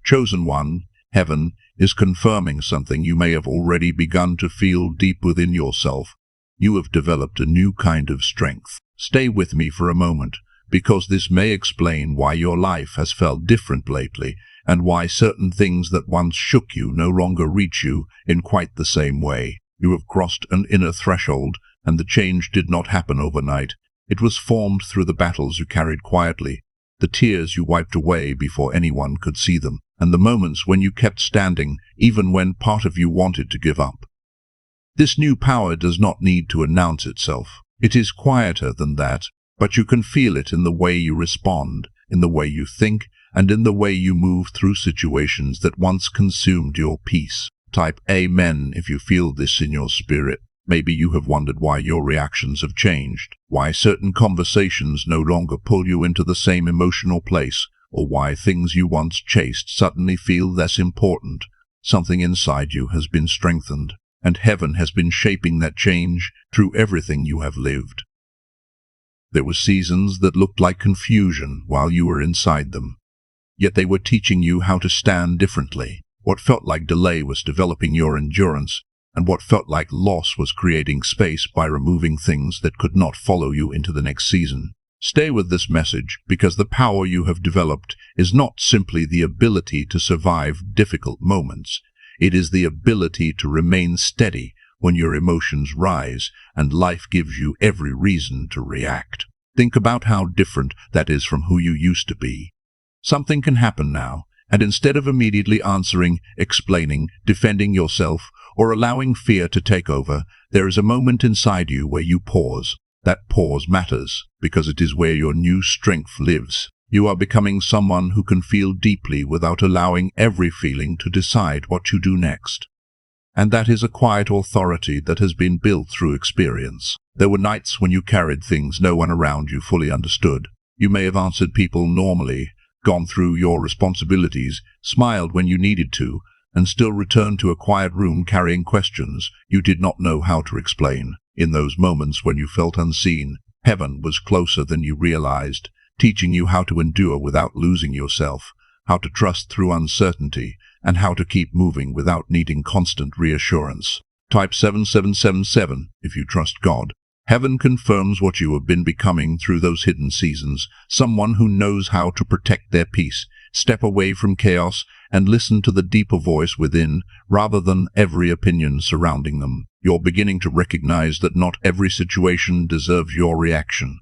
Chosen one, heaven, is confirming something you may have already begun to feel deep within yourself. You have developed a new kind of strength. Stay with me for a moment, because this may explain why your life has felt different lately, and why certain things that once shook you no longer reach you in quite the same way. You have crossed an inner threshold, and the change did not happen overnight. It was formed through the battles you carried quietly, the tears you wiped away before anyone could see them, and the moments when you kept standing, even when part of you wanted to give up. This new power does not need to announce itself. It is quieter than that, but you can feel it in the way you respond, in the way you think, and in the way you move through situations that once consumed your peace. Type Amen if you feel this in your spirit. Maybe you have wondered why your reactions have changed, why certain conversations no longer pull you into the same emotional place, or why things you once chased suddenly feel less important. Something inside you has been strengthened, and heaven has been shaping that change through everything you have lived. There were seasons that looked like confusion while you were inside them, yet they were teaching you how to stand differently. What felt like delay was developing your endurance, and what felt like loss was creating space by removing things that could not follow you into the next season. Stay with this message, because the power you have developed is not simply the ability to survive difficult moments. It is the ability to remain steady when your emotions rise and life gives you every reason to react. Think about how different that is from who you used to be. Something can happen now, and instead of immediately answering, explaining, defending yourself, or allowing fear to take over, there is a moment inside you where you pause. That pause matters, because it is where your new strength lives. You are becoming someone who can feel deeply without allowing every feeling to decide what you do next. And that is a quiet authority that has been built through experience. There were nights when you carried things no one around you fully understood. You may have answered people normally, gone through your responsibilities, smiled when you needed to, and still returned to a quiet room carrying questions you did not know how to explain. In those moments when you felt unseen, heaven was closer than you realized, teaching you how to endure without losing yourself, how to trust through uncertainty, and how to keep moving without needing constant reassurance. Type 7777 if you trust God. Heaven confirms what you have been becoming through those hidden seasons, someone who knows how to protect their peace, step away from chaos, and listen to the deeper voice within, rather than every opinion surrounding them. You're beginning to recognize that not every situation deserves your reaction,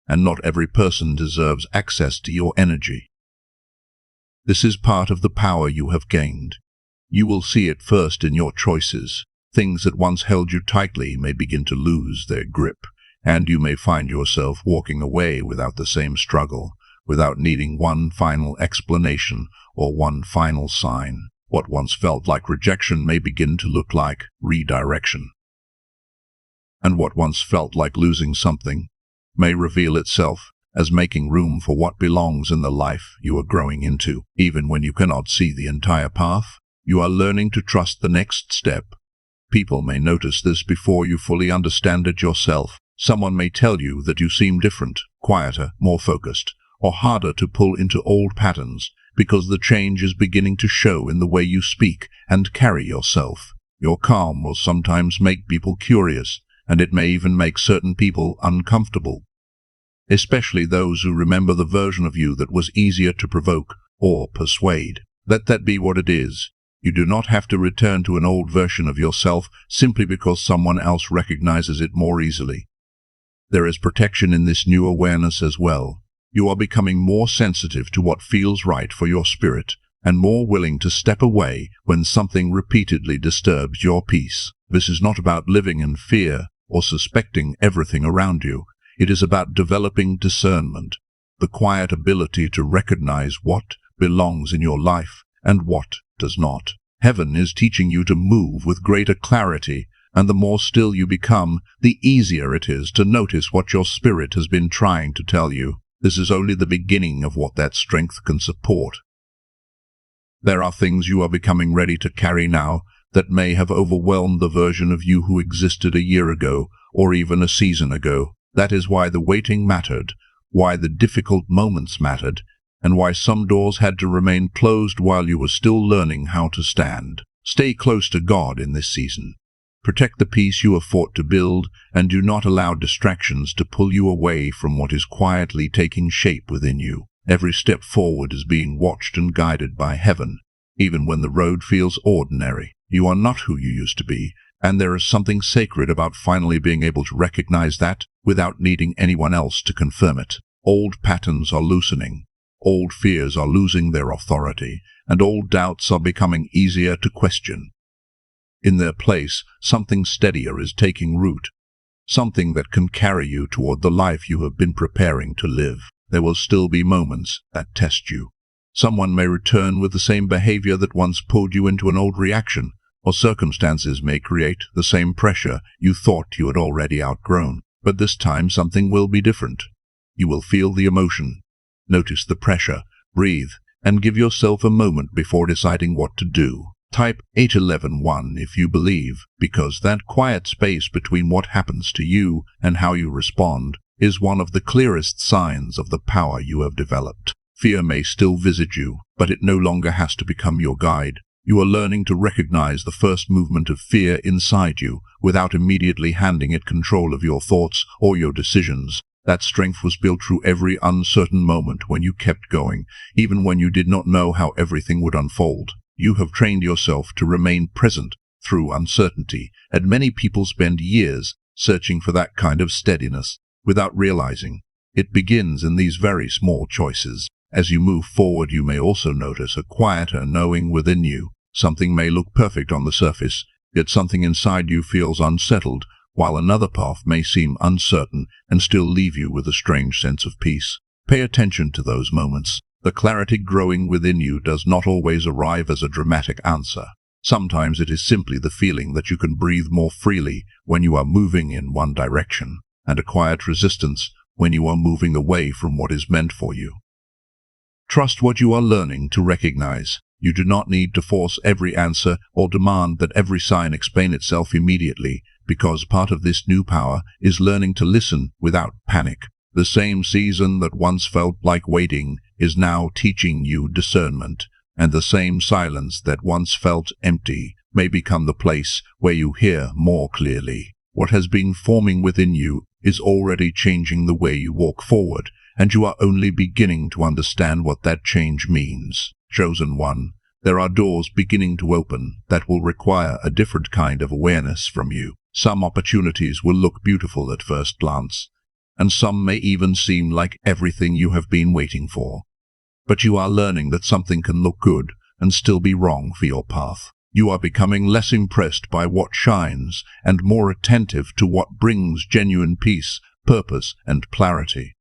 and not every person deserves access to your energy. This is part of the power you have gained. You will see it first in your choices. Things that once held you tightly may begin to lose their grip, and you may find yourself walking away without the same struggle, without needing one final explanation or one final sign. What once felt like rejection may begin to look like redirection. And what once felt like losing something may reveal itself as making room for what belongs in the life you are growing into. Even when you cannot see the entire path, you are learning to trust the next step. People may notice this before you fully understand it yourself. Someone may tell you that you seem different, quieter, more focused, or harder to pull into old patterns, because the change is beginning to show in the way you speak and carry yourself. Your calm will sometimes make people curious, and it may even make certain people uncomfortable, especially those who remember the version of you that was easier to provoke or persuade. Let that be what it is. You do not have to return to an old version of yourself simply because someone else recognizes it more easily. There is protection in this new awareness as well. You are becoming more sensitive to what feels right for your spirit, and more willing to step away when something repeatedly disturbs your peace. This is not about living in fear or suspecting everything around you. It is about developing discernment, the quiet ability to recognize what belongs in your life and what does not. Heaven is teaching you to move with greater clarity, and the more still you become, the easier it is to notice what your spirit has been trying to tell you. This is only the beginning of what that strength can support. There are things you are becoming ready to carry now that may have overwhelmed the version of you who existed a year ago or even a season ago. That is why the waiting mattered, why the difficult moments mattered, and why some doors had to remain closed while you were still learning how to stand. Stay close to God in this season. Protect the peace you have fought to build, and do not allow distractions to pull you away from what is quietly taking shape within you. Every step forward is being watched and guided by heaven. Even when the road feels ordinary, you are not who you used to be, and there is something sacred about finally being able to recognize that without needing anyone else to confirm it. Old patterns are loosening, old fears are losing their authority, and old doubts are becoming easier to question. In their place, something steadier is taking root, something that can carry you toward the life you have been preparing to live. There will still be moments that test you. Someone may return with the same behavior that once pulled you into an old reaction, or circumstances may create the same pressure you thought you had already outgrown. But this time something will be different. You will feel the emotion, notice the pressure, breathe, and give yourself a moment before deciding what to do. Type 8111 if you believe, because that quiet space between what happens to you and how you respond is one of the clearest signs of the power you have developed. Fear may still visit you, but it no longer has to become your guide. You are learning to recognize the first movement of fear inside you without immediately handing it control of your thoughts or your decisions. That strength was built through every uncertain moment when you kept going, even when you did not know how everything would unfold. You have trained yourself to remain present through uncertainty, and many people spend years searching for that kind of steadiness without realizing it begins in these very small choices. As you move forward, you may also notice a quieter knowing within you. Something may look perfect on the surface, yet something inside you feels unsettled, while another path may seem uncertain and still leave you with a strange sense of peace. Pay attention to those moments. The clarity growing within you does not always arrive as a dramatic answer. Sometimes it is simply the feeling that you can breathe more freely when you are moving in one direction, and a quiet resistance when you are moving away from what is meant for you. Trust what you are learning to recognize. You do not need to force every answer or demand that every sign explain itself immediately, because part of this new power is learning to listen without panic. The same season that once felt like waiting is now teaching you discernment, and the same silence that once felt empty may become the place where you hear more clearly. What has been forming within you is already changing the way you walk forward, and you are only beginning to understand what that change means. Chosen one, there are doors beginning to open that will require a different kind of awareness from you. Some opportunities will look beautiful at first glance, and some may even seem like everything you have been waiting for. But you are learning that something can look good and still be wrong for your path. You are becoming less impressed by what shines and more attentive to what brings genuine peace, purpose, and clarity.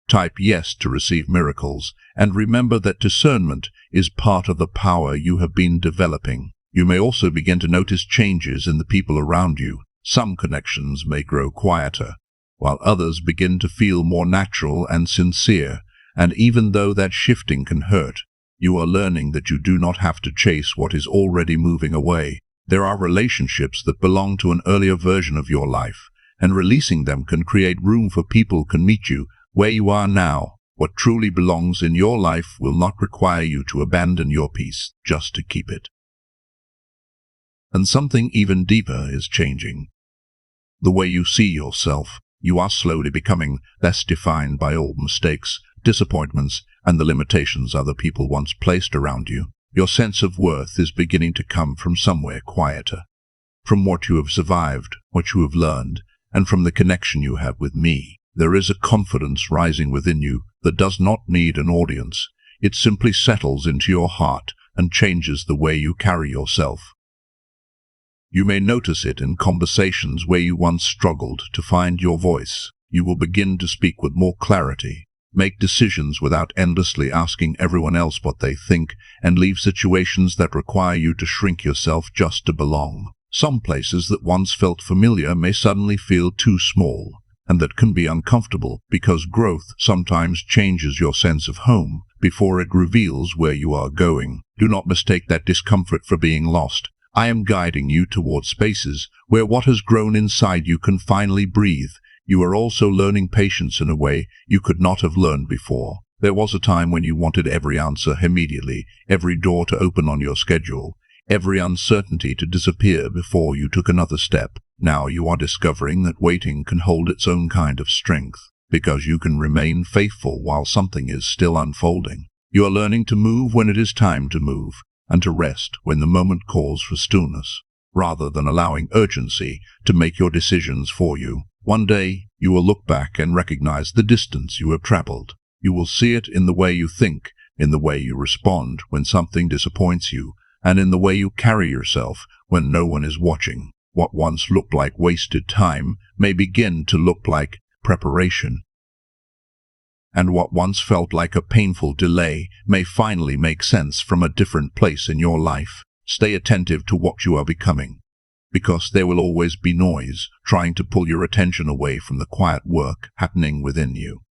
Type yes to receive miracles, and remember that discernment is part of the power you have been developing. You may also begin to notice changes in the people around you. Some connections may grow quieter, while others begin to feel more natural and sincere, and even though that shifting can hurt, you are learning that you do not have to chase what is already moving away. There are relationships that belong to an earlier version of your life, and releasing them can create room for people can meet you where you are now. What truly belongs in your life will not require you to abandon your peace just to keep it. And something even deeper is changing. The way you see yourself. You are slowly becoming less defined by old mistakes, disappointments, and the limitations other people once placed around you. Your sense of worth is beginning to come from somewhere quieter, from what you have survived, what you have learned, and from the connection you have with me. There is a confidence rising within you that does not need an audience. It simply settles into your heart and changes the way you carry yourself. You may notice it in conversations where you once struggled to find your voice. You will begin to speak with more clarity, make decisions without endlessly asking everyone else what they think, and leave situations that require you to shrink yourself just to belong. Some places that once felt familiar may suddenly feel too small, and that can be uncomfortable because growth sometimes changes your sense of home before it reveals where you are going. Do not mistake that discomfort for being lost. I am guiding you towards spaces where what has grown inside you can finally breathe. You are also learning patience in a way you could not have learned before. There was a time when you wanted every answer immediately, every door to open on your schedule, every uncertainty to disappear before you took another step. Now you are discovering that waiting can hold its own kind of strength, because you can remain faithful while something is still unfolding. You are learning to move when it is time to move, and to rest when the moment calls for stillness, rather than allowing urgency to make your decisions for you. One day, you will look back and recognize the distance you have traveled. You will see it in the way you think, in the way you respond when something disappoints you, and in the way you carry yourself when no one is watching. What once looked like wasted time may begin to look like preparation. And what once felt like a painful delay may finally make sense from a different place in your life. Stay attentive to what you are becoming, because there will always be noise trying to pull your attention away from the quiet work happening within you.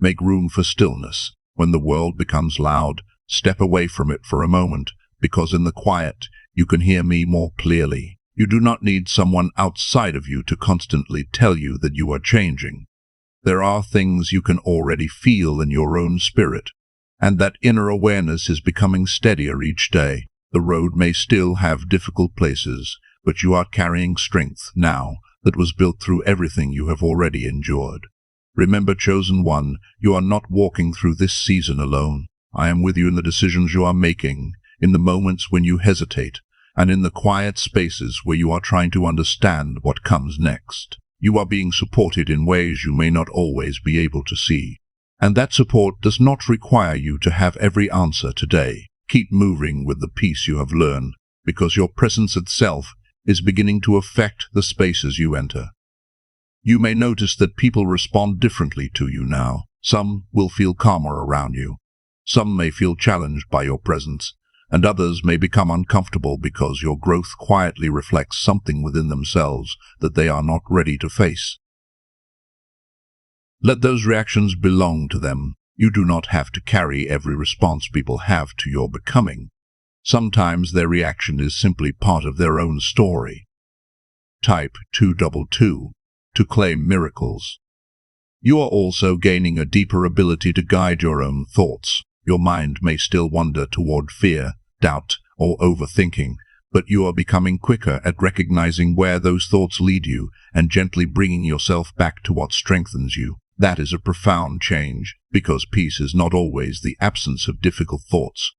Make room for stillness. When the world becomes loud, step away from it for a moment, because in the quiet, you can hear me more clearly. You do not need someone outside of you to constantly tell you that you are changing. There are things you can already feel in your own spirit, and that inner awareness is becoming steadier each day. The road may still have difficult places, but you are carrying strength now that was built through everything you have already endured. Remember, Chosen One, you are not walking through this season alone. I am with you in the decisions you are making, in the moments when you hesitate, and in the quiet spaces where you are trying to understand what comes next. You are being supported in ways you may not always be able to see. And that support does not require you to have every answer today. Keep moving with the peace you have learned, because your presence itself is beginning to affect the spaces you enter. You may notice that people respond differently to you now. Some will feel calmer around you. Some may feel challenged by your presence, and others may become uncomfortable because your growth quietly reflects something within themselves that they are not ready to face. Let those reactions belong to them. You do not have to carry every response people have to your becoming. Sometimes their reaction is simply part of their own story. Type 222 to claim miracles. You are also gaining a deeper ability to guide your own thoughts. Your mind may still wander toward fear, doubt, or overthinking, but you are becoming quicker at recognizing where those thoughts lead you and gently bringing yourself back to what strengthens you. That is a profound change, because peace is not always the absence of difficult thoughts.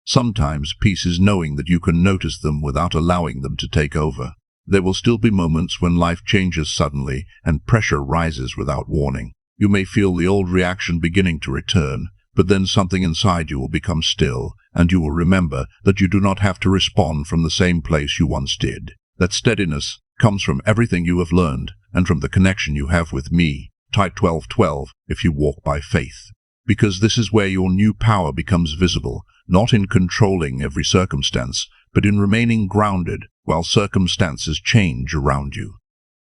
Sometimes peace is knowing that you can notice them without allowing them to take over. There will still be moments when life changes suddenly and pressure rises without warning. You may feel the old reaction beginning to return, but then something inside you will become still, and you will remember that you do not have to respond from the same place you once did. That steadiness comes from everything you have learned and from the connection you have with me. Type 1212 if you walk by faith, because this is where your new power becomes visible, not in controlling every circumstance, but in remaining grounded while circumstances change around you.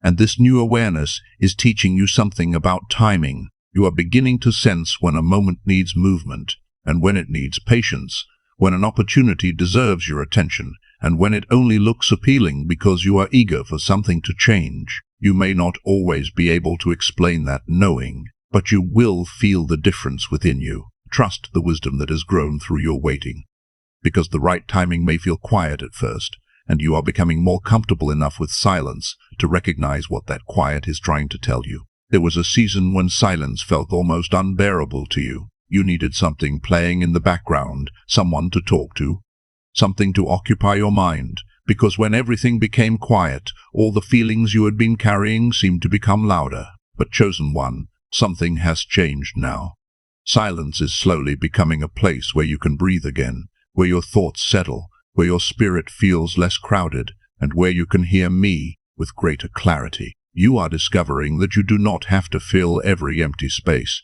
And this new awareness is teaching you something about timing. You are beginning to sense when a moment needs movement, and when it needs patience, when an opportunity deserves your attention, and when it only looks appealing because you are eager for something to change. You may not always be able to explain that knowing, but you will feel the difference within you. Trust the wisdom that has grown through your waiting, because the right timing may feel quiet at first, and you are becoming more comfortable enough with silence to recognize what that quiet is trying to tell you. There was a season when silence felt almost unbearable to you. You needed something playing in the background, someone to talk to, something to occupy your mind, because when everything became quiet, all the feelings you had been carrying seemed to become louder. But Chosen One, something has changed now. Silence is slowly becoming a place where you can breathe again, where your thoughts settle, where your spirit feels less crowded, and where you can hear me with greater clarity. You are discovering that you do not have to fill every empty space.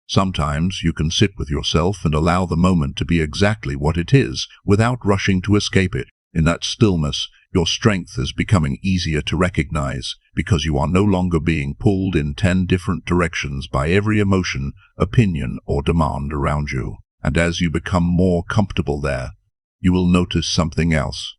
Sometimes you can sit with yourself and allow the moment to be exactly what it is, without rushing to escape it. In that stillness, your strength is becoming easier to recognize, because you are no longer being pulled in 10 different directions by every emotion, opinion, or demand around you. And as you become more comfortable there, you will notice something else.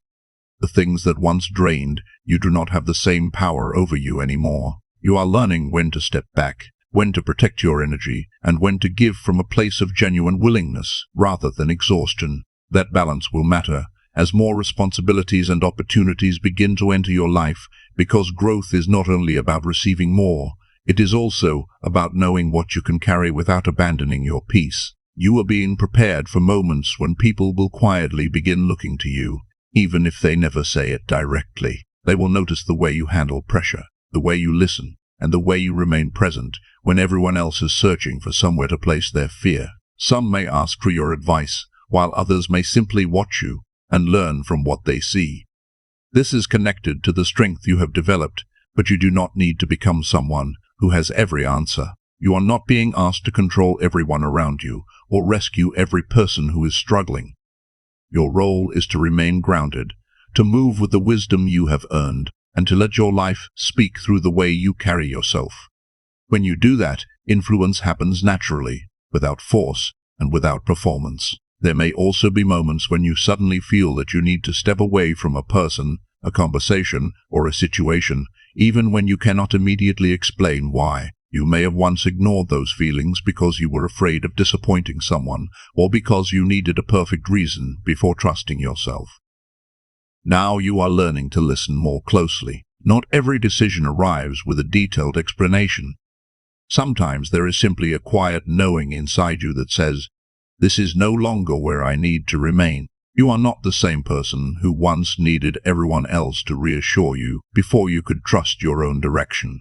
The things that once drained you do not have the same power over you anymore. You are learning when to step back, when to protect your energy, and when to give from a place of genuine willingness rather than exhaustion. That balance will matter as more responsibilities and opportunities begin to enter your life, because growth is not only about receiving more, it is also about knowing what you can carry without abandoning your peace. You are being prepared for moments when people will quietly begin looking to you, even if they never say it directly. They will notice the way you handle pressure, the way you listen, and the way you remain present when everyone else is searching for somewhere to place their fear. Some may ask for your advice, while others may simply watch you and learn from what they see. This is connected to the strength you have developed, but you do not need to become someone who has every answer. You are not being asked to control everyone around you or rescue every person who is struggling. Your role is to remain grounded, to move with the wisdom you have earned, and to let your life speak through the way you carry yourself. When you do that, influence happens naturally, without force and without performance. There may also be moments when you suddenly feel that you need to step away from a person, a conversation, or a situation, even when you cannot immediately explain why. You may have once ignored those feelings because you were afraid of disappointing someone, or because you needed a perfect reason before trusting yourself. Now you are learning to listen more closely. Not every decision arrives with a detailed explanation. Sometimes there is simply a quiet knowing inside you that says, "This is no longer where I need to remain." You are not the same person who once needed everyone else to reassure you before you could trust your own direction.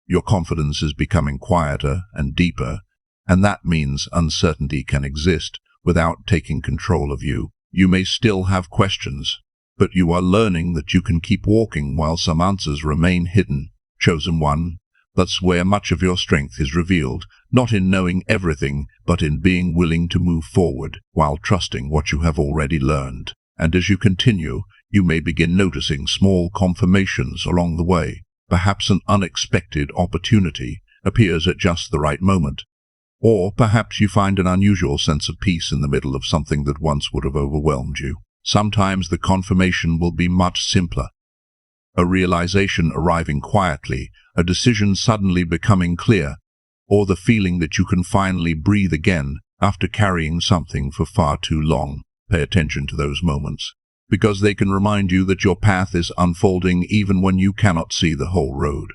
Your confidence is becoming quieter and deeper, and that means uncertainty can exist without taking control of you. You may still have questions, but you are learning that you can keep walking while some answers remain hidden. Chosen one, that's where much of your strength is revealed, not in knowing everything, but in being willing to move forward while trusting what you have already learned. And as you continue, you may begin noticing small confirmations along the way. Perhaps an unexpected opportunity appears at just the right moment. Or perhaps you find an unusual sense of peace in the middle of something that once would have overwhelmed you. Sometimes the confirmation will be much simpler. A realization arriving quietly, a decision suddenly becoming clear, or the feeling that you can finally breathe again after carrying something for far too long. Pay attention to those moments, because they can remind you that your path is unfolding even when you cannot see the whole road.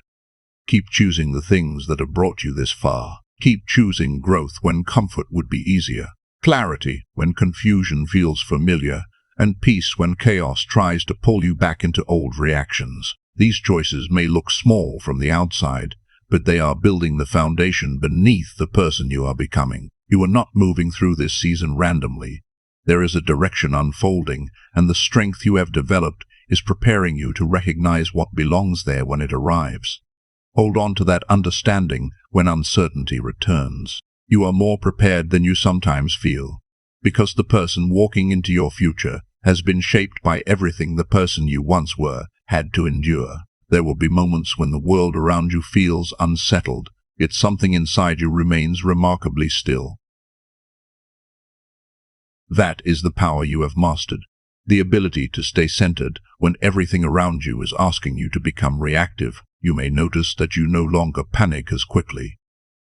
Keep choosing the things that have brought you this far. Keep choosing growth when comfort would be easier, clarity when confusion feels familiar, and peace when chaos tries to pull you back into old reactions. These choices may look small from the outside, but they are building the foundation beneath the person you are becoming. You are not moving through this season randomly. There is a direction unfolding, and the strength you have developed is preparing you to recognize what belongs there when it arrives. Hold on to that understanding when uncertainty returns. You are more prepared than you sometimes feel, because the person walking into your future has been shaped by everything the person you once were had to endure. There will be moments when the world around you feels unsettled, yet something inside you remains remarkably still. That is the power you have mastered, the ability to stay centered when everything around you is asking you to become reactive. You may notice that you no longer panic as quickly.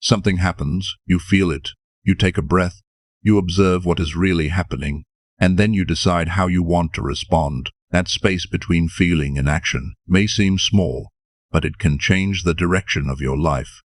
Something happens, you feel it, you take a breath, you observe what is really happening, and then you decide how you want to respond. That space between feeling and action may seem small, but it can change the direction of your life.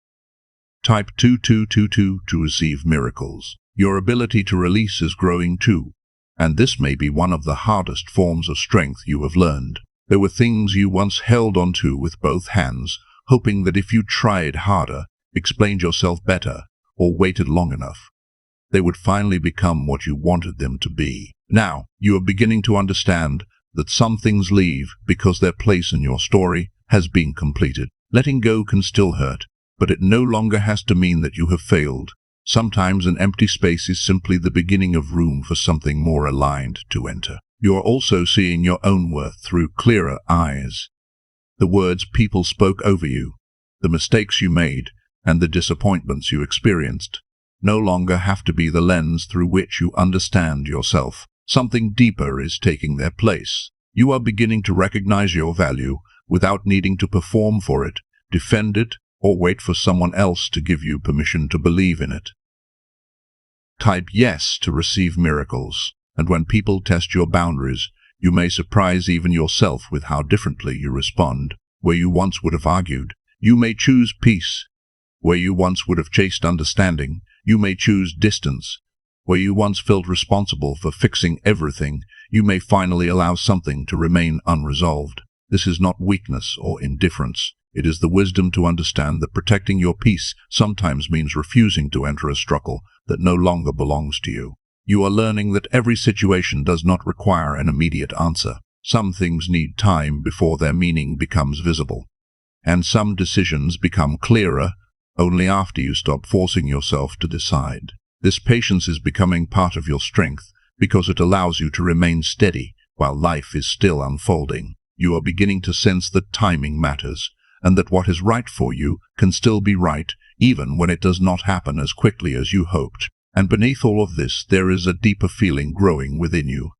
Type 2222 to receive miracles. Your ability to release is growing too, and this may be one of the hardest forms of strength you have learned. There were things you once held onto with both hands, hoping that if you tried harder, explained yourself better, or waited long enough, they would finally become what you wanted them to be. Now, you are beginning to understand that some things leave because their place in your story has been completed. Letting go can still hurt, but it no longer has to mean that you have failed. Sometimes an empty space is simply the beginning of room for something more aligned to enter. You are also seeing your own worth through clearer eyes. The words people spoke over you, the mistakes you made, and the disappointments you experienced no longer have to be the lens through which you understand yourself. Something deeper is taking their place. You are beginning to recognize your value without needing to perform for it, defend it, or wait for someone else to give you permission to believe in it. Type yes to receive miracles, and when people test your boundaries, you may surprise even yourself with how differently you respond. Where you once would have argued, you may choose peace. Where you once would have chased understanding, you may choose distance. Where you once felt responsible for fixing everything, you may finally allow something to remain unresolved. This is not weakness or indifference. It is the wisdom to understand that protecting your peace sometimes means refusing to enter a struggle that no longer belongs to you. You are learning that every situation does not require an immediate answer. Some things need time before their meaning becomes visible. And some decisions become clearer only after you stop forcing yourself to decide. This patience is becoming part of your strength because it allows you to remain steady while life is still unfolding. You are beginning to sense that timing matters, and that what is right for you can still be right even when it does not happen as quickly as you hoped. And beneath all of this, there is a deeper feeling growing within you.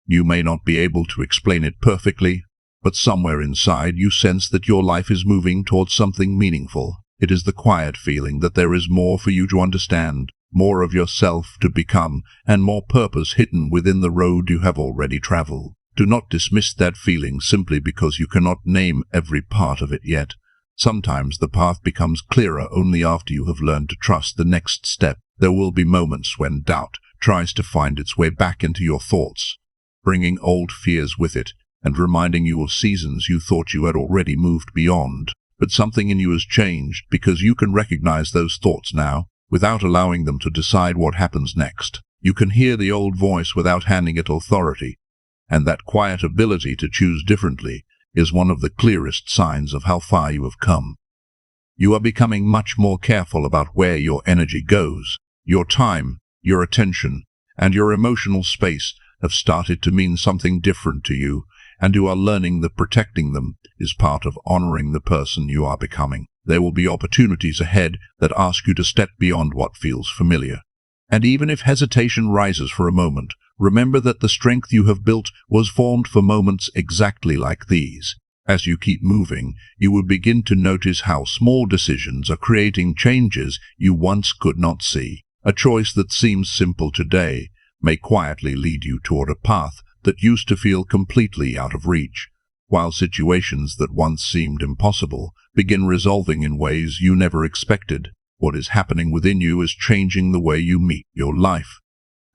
You may not be able to explain it perfectly, but somewhere inside you sense that your life is moving towards something meaningful. It is the quiet feeling that there is more for you to understand, more of yourself to become, and more purpose hidden within the road you have already traveled. Do not dismiss that feeling simply because you cannot name every part of it yet. Sometimes the path becomes clearer only after you have learned to trust the next step. There will be moments when doubt tries to find its way back into your thoughts, bringing old fears with it and reminding you of seasons you thought you had already moved beyond. But something in you has changed because you can recognize those thoughts now without allowing them to decide what happens next. You can hear the old voice without handing it authority, and that quiet ability to choose differently is one of the clearest signs of how far you have come. You are becoming much more careful about where your energy goes. Your time, your attention, and your emotional space have started to mean something different to you, and you are learning that protecting them is part of honoring the person you are becoming. There will be opportunities ahead that ask you to step beyond what feels familiar. And even if hesitation rises for a moment, remember that the strength you have built was formed for moments exactly like these. As you keep moving, you will begin to notice how small decisions are creating changes you once could not see. A choice that seems simple today may quietly lead you toward a path that used to feel completely out of reach, while situations that once seemed impossible begin resolving in ways you never expected. What is happening within you is changing the way you meet your life,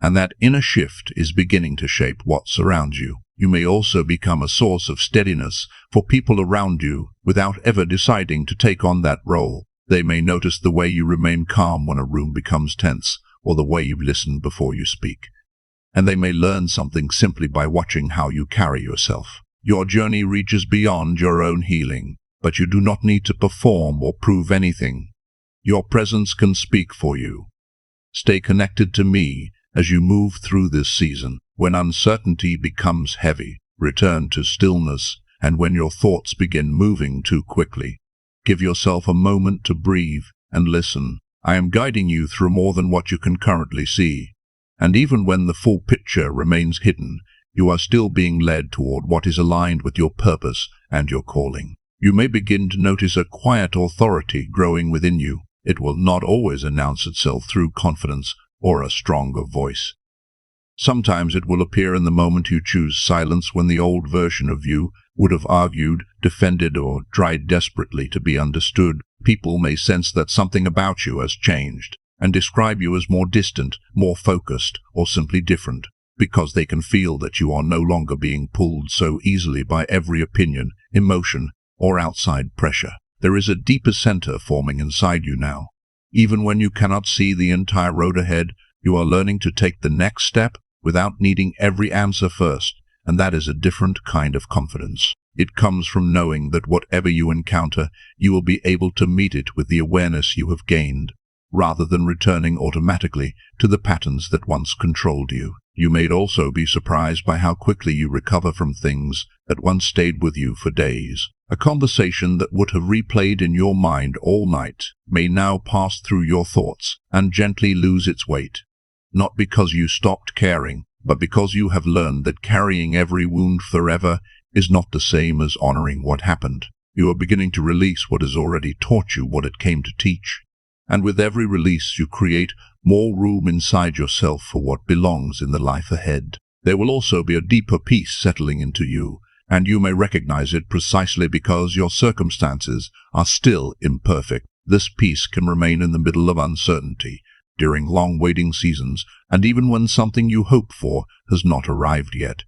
and that inner shift is beginning to shape what surrounds you. You may also become a source of steadiness for people around you without ever deciding to take on that role. They may notice the way you remain calm when a room becomes tense, or the way you listen before you speak. And they may learn something simply by watching how you carry yourself. Your journey reaches beyond your own healing, but you do not need to perform or prove anything. Your presence can speak for you. Stay connected to me as you move through this season. When uncertainty becomes heavy, return to stillness, and when your thoughts begin moving too quickly, give yourself a moment to breathe and listen. I am guiding you through more than what you can currently see, and even when the full picture remains hidden, you are still being led toward what is aligned with your purpose and your calling. You may begin to notice a quiet authority growing within you. It will not always announce itself through confidence or a stronger voice. Sometimes it will appear in the moment you choose silence when the old version of you would have argued, defended, or tried desperately to be understood. People may sense that something about you has changed and describe you as more distant, more focused, or simply different, because they can feel that you are no longer being pulled so easily by every opinion, emotion, or outside pressure. There is a deeper center forming inside you now. Even when you cannot see the entire road ahead, you are learning to take the next step without needing every answer first, and that is a different kind of confidence. It comes from knowing that whatever you encounter, you will be able to meet it with the awareness you have gained, rather than returning automatically to the patterns that once controlled you. You may also be surprised by how quickly you recover from things that once stayed with you for days. A conversation that would have replayed in your mind all night may now pass through your thoughts and gently lose its weight. Not because you stopped caring, but because you have learned that carrying every wound forever is not the same as honoring what happened. You are beginning to release what has already taught you what it came to teach. And with every release, you create more room inside yourself for what belongs in the life ahead. There will also be a deeper peace settling into you, and you may recognize it precisely because your circumstances are still imperfect. This peace can remain in the middle of uncertainty, during long waiting seasons, and even when something you hope for has not arrived yet.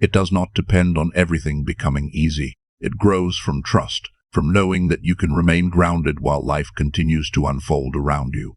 It does not depend on everything becoming easy. It grows from trust, from knowing that you can remain grounded while life continues to unfold around you.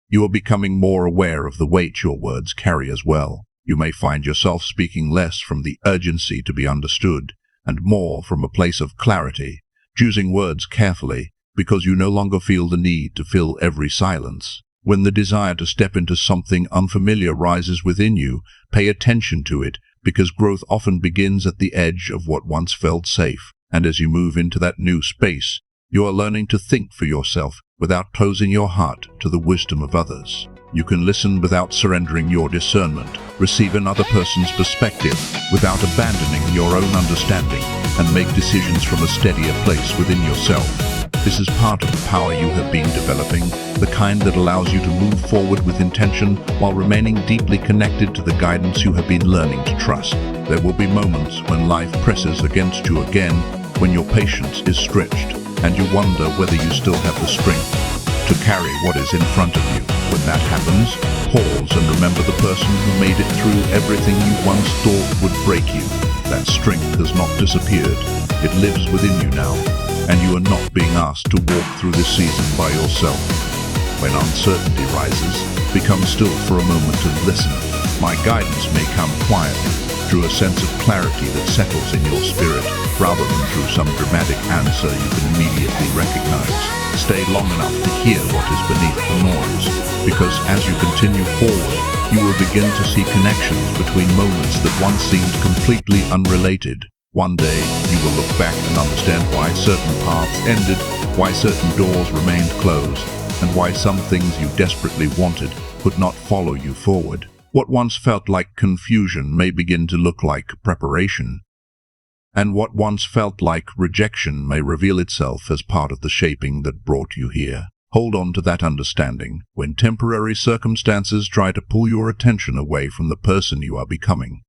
You are becoming more aware of the weight your words carry as well. You may find yourself speaking less from the urgency to be understood, and more from a place of clarity, choosing words carefully because you no longer feel the need to fill every silence. When the desire to step into something unfamiliar rises within you, pay attention to it, because growth often begins at the edge of what once felt safe. And as you move into that new space, you are learning to think for yourself without closing your heart to the wisdom of others. You can listen without surrendering your discernment, receive another person's perspective without abandoning your own understanding, and make decisions from a steadier place within yourself. This is part of the power you have been developing, the kind that allows you to move forward with intention while remaining deeply connected to the guidance you have been learning to trust. There will be moments when life presses against you again, when your patience is stretched, and you wonder whether you still have the strength to carry what is in front of you. When that happens, pause and remember the person who made it through everything you once thought would break you. That strength has not disappeared. It lives within you now, and you are not being asked to walk through this season by yourself. When uncertainty rises, become still for a moment and listen. My guidance may come quietly, through a sense of clarity that settles in your spirit, rather than through some dramatic answer you can immediately recognize. Stay long enough to hear what is beneath the noise, because as you continue forward, you will begin to see connections between moments that once seemed completely unrelated. One day, you will look back and understand why certain paths ended, why certain doors remained closed, and why some things you desperately wanted could not follow you forward. What once felt like confusion may begin to look like preparation, and what once felt like rejection may reveal itself as part of the shaping that brought you here. Hold on to that understanding when temporary circumstances try to pull your attention away from the person you are becoming.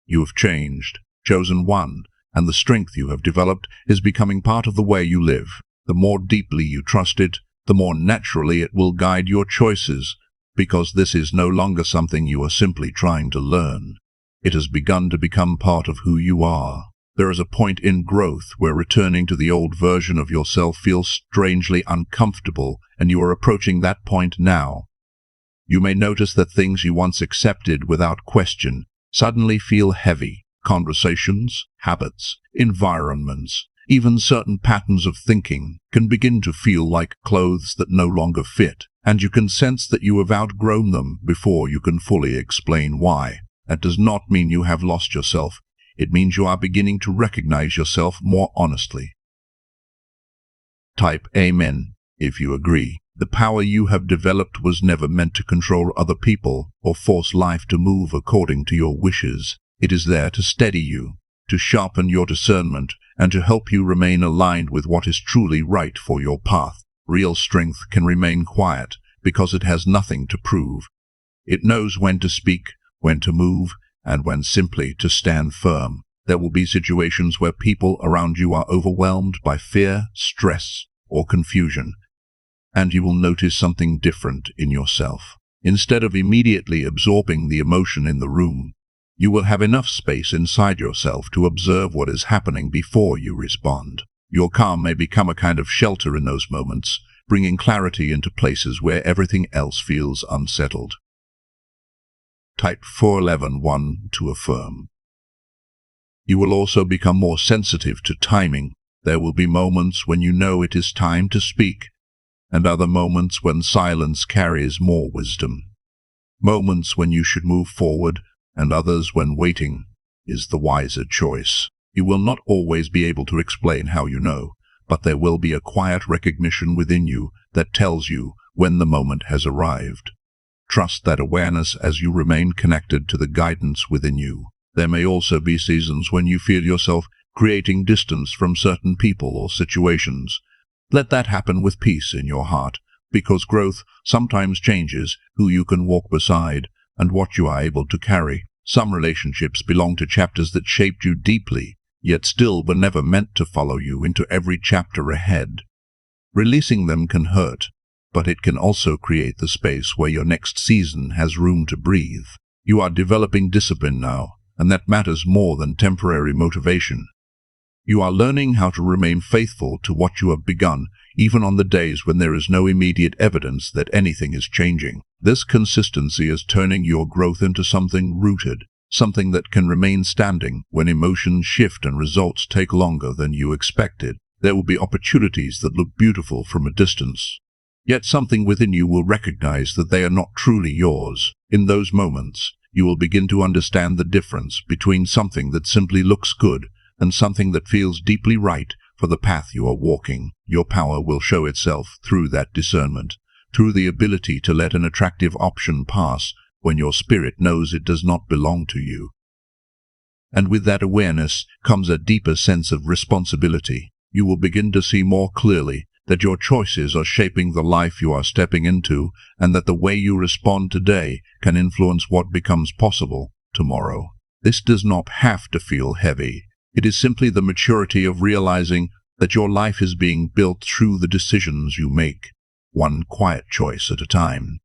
You have changed, chosen one, and the strength you have developed is becoming part of the way you live. The more deeply you trust it, the more naturally it will guide your choices, because this is no longer something you are simply trying to learn. It has begun to become part of who you are. There is a point in growth where returning to the old version of yourself feels strangely uncomfortable, and you are approaching that point now. You may notice that things you once accepted without question suddenly feel heavy. Conversations, habits, environments, even certain patterns of thinking can begin to feel like clothes that no longer fit, and you can sense that you have outgrown them before you can fully explain why. That does not mean you have lost yourself. It means you are beginning to recognize yourself more honestly. Type Amen if you agree. The power you have developed was never meant to control other people or force life to move according to your wishes. It is there to steady you, to sharpen your discernment, and to help you remain aligned with what is truly right for your path. Real strength can remain quiet because it has nothing to prove. It knows when to speak, when to move, and when simply to stand firm. There will be situations where people around you are overwhelmed by fear, stress, or confusion, and you will notice something different in yourself. Instead of immediately absorbing the emotion in the room, you will have enough space inside yourself to observe what is happening before you respond. Your calm may become a kind of shelter in those moments, bringing clarity into places where everything else feels unsettled. Type 411-1 to affirm. You will also become more sensitive to timing. There will be moments when you know it is time to speak, and other moments when silence carries more wisdom. Moments when you should move forward, and others when waiting is the wiser choice. You will not always be able to explain how you know, but there will be a quiet recognition within you that tells you when the moment has arrived. Trust that awareness as you remain connected to the guidance within you. There may also be seasons when you feel yourself creating distance from certain people or situations. Let that happen with peace in your heart, because growth sometimes changes who you can walk beside and what you are able to carry. Some relationships belong to chapters that shaped you deeply, yet still were never meant to follow you into every chapter ahead. Releasing them can hurt, but it can also create the space where your next season has room to breathe. You are developing discipline now, and that matters more than temporary motivation. You are learning how to remain faithful to what you have begun, even on the days when there is no immediate evidence that anything is changing. This consistency is turning your growth into something rooted, something that can remain standing when emotions shift and results take longer than you expected. There will be opportunities that look beautiful from a distance, yet something within you will recognize that they are not truly yours. In those moments, you will begin to understand the difference between something that simply looks good and something that feels deeply right for the path you are walking. Your power will show itself through that discernment, through the ability to let an attractive option pass when your spirit knows it does not belong to you. And with that awareness comes a deeper sense of responsibility. You will begin to see more clearly that your choices are shaping the life you are stepping into, and that the way you respond today can influence what becomes possible tomorrow. This does not have to feel heavy. It is simply the maturity of realizing that your life is being built through the decisions you make, one quiet choice at a time.